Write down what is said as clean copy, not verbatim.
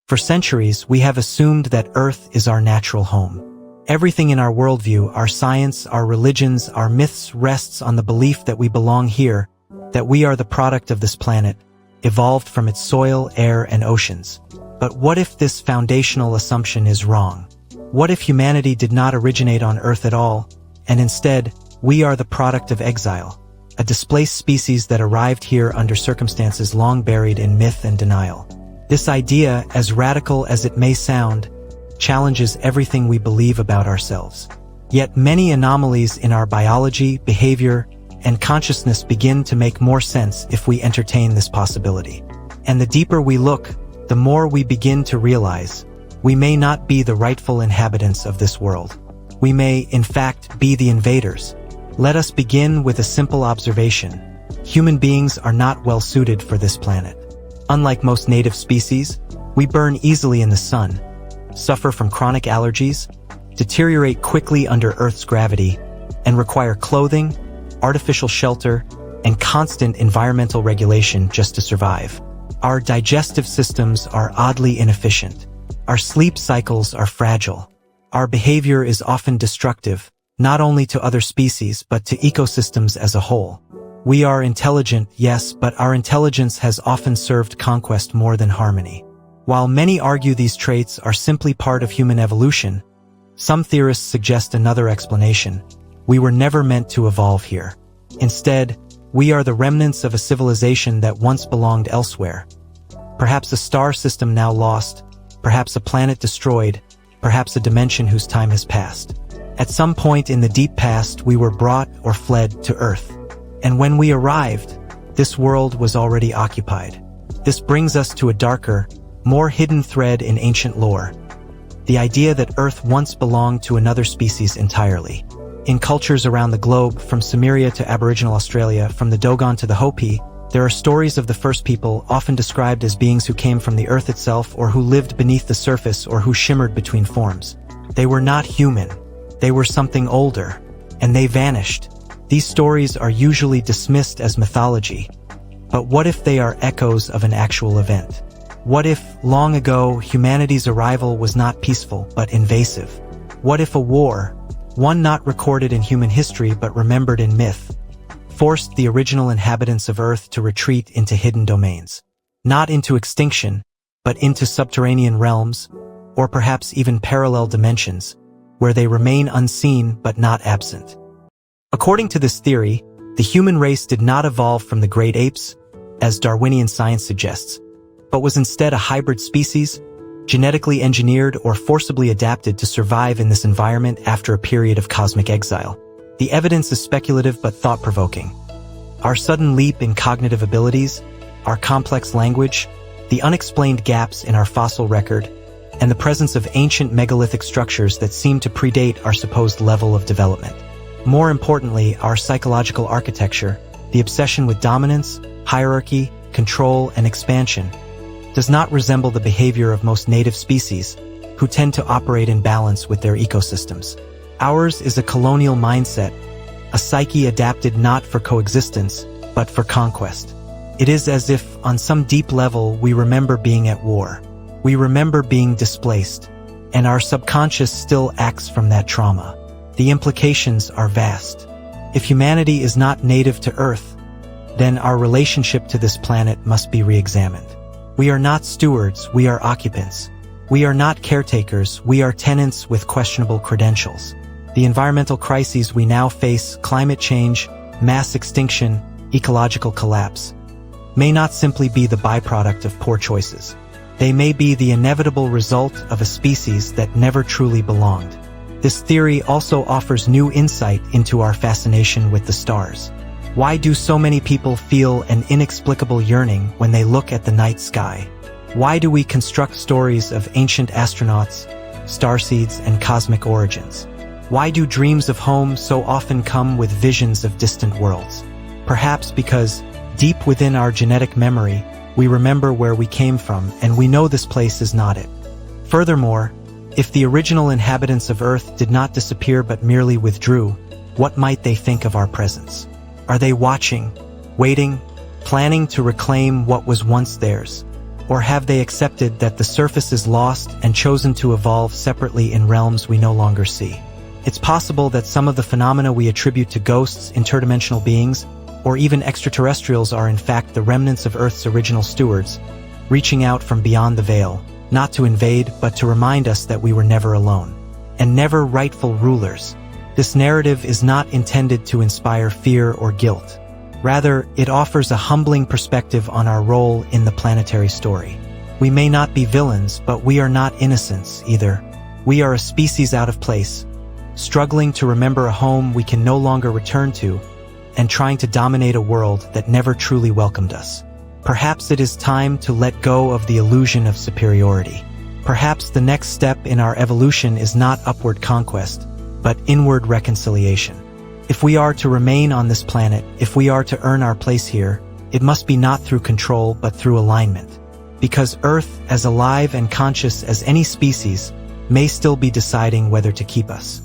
For centuries, we have assumed that Earth is our natural home. Everything in our worldview, our science, our religions, our myths rests on the belief that we belong here, that we are the product of this planet, evolved from its soil, air, and oceans. But what if this foundational assumption is wrong? What if humanity did not originate on Earth at all, and instead, we are the product of exile, a displaced species that arrived here under circumstances long buried in myth and denial? This idea, as radical as it may sound, challenges everything we believe about ourselves. Yet many anomalies in our biology, behavior, and consciousness begin to make more sense if we entertain this possibility. And the deeper we look, the more we begin to realize we may not be the rightful inhabitants of this world. We may, in fact, be the invaders. Let us begin with a simple observation. Human beings are not well suited for this planet. Unlike most native species, we burn easily in the sun, suffer from chronic allergies, deteriorate quickly under Earth's gravity, and require clothing, artificial shelter, and constant environmental regulation just to survive. Our digestive systems are oddly inefficient. Our sleep cycles are fragile. Our behavior is often destructive, not only to other species but to ecosystems as a whole. We are intelligent, yes, but our intelligence has often served conquest more than harmony. While many argue these traits are simply part of human evolution, some theorists suggest another explanation. We were never meant to evolve here. Instead, we are the remnants of a civilization that once belonged elsewhere. Perhaps a star system now lost, perhaps a planet destroyed, perhaps a dimension whose time has passed. At some point in the deep past, we were brought or fled to Earth. And when we arrived, this world was already occupied. This brings us to a darker, more hidden thread in ancient lore. The idea that Earth once belonged to another species entirely. In cultures around the globe, from Sumeria to Aboriginal Australia, from the Dogon to the Hopi, there are stories of the first people, often described as beings who came from the Earth itself or who lived beneath the surface or who shimmered between forms. They were not human. They were something older, and they vanished. These stories are usually dismissed as mythology. But what if they are echoes of an actual event? What if, long ago, humanity's arrival was not peaceful but invasive? What if a war, one not recorded in human history but remembered in myth, forced the original inhabitants of Earth to retreat into hidden domains? Not into extinction, but into subterranean realms, or perhaps even parallel dimensions, where they remain unseen but not absent. According to this theory, the human race did not evolve from the great apes, as Darwinian science suggests, but was instead a hybrid species, genetically engineered or forcibly adapted to survive in this environment after a period of cosmic exile. The evidence is speculative but thought-provoking. Our sudden leap in cognitive abilities, our complex language, the unexplained gaps in our fossil record, and the presence of ancient megalithic structures that seem to predate our supposed level of development. More importantly, our psychological architecture, the obsession with dominance, hierarchy, control, and expansion, does not resemble the behavior of most native species, who tend to operate in balance with their ecosystems. Ours is a colonial mindset, a psyche adapted not for coexistence, but for conquest. It is as if, on some deep level, we remember being at war. We remember being displaced, and our subconscious still acts from that trauma. The implications are vast. If humanity is not native to Earth, then our relationship to this planet must be re-examined. We are not stewards, we are occupants. We are not caretakers, we are tenants with questionable credentials. The environmental crises we now face, climate change, mass extinction, ecological collapse, may not simply be the byproduct of poor choices. They may be the inevitable result of a species that never truly belonged. This theory also offers new insight into our fascination with the stars. Why do so many people feel an inexplicable yearning when they look at the night sky? Why do we construct stories of ancient astronauts, starseeds, and cosmic origins? Why do dreams of home so often come with visions of distant worlds? Perhaps because, deep within our genetic memory, we remember where we came from and we know this place is not it. Furthermore, if the original inhabitants of Earth did not disappear but merely withdrew, what might they think of our presence? Are they watching, waiting, planning to reclaim what was once theirs? Or have they accepted that the surface is lost and chosen to evolve separately in realms we no longer see? It's possible that some of the phenomena we attribute to ghosts, interdimensional beings, or even extraterrestrials are in fact the remnants of Earth's original stewards, reaching out from beyond the veil, not to invade but to remind us that we were never alone, and never rightful rulers. This narrative is not intended to inspire fear or guilt. Rather, it offers a humbling perspective on our role in the planetary story. We may not be villains, but we are not innocents either. We are a species out of place, struggling to remember a home we can no longer return to, and trying to dominate a world that never truly welcomed us. Perhaps it is time to let go of the illusion of superiority. Perhaps the next step in our evolution is not upward conquest, but inward reconciliation. If we are to remain on this planet, if we are to earn our place here, it must be not through control but through alignment. Because Earth, as alive and conscious as any species, may still be deciding whether to keep us.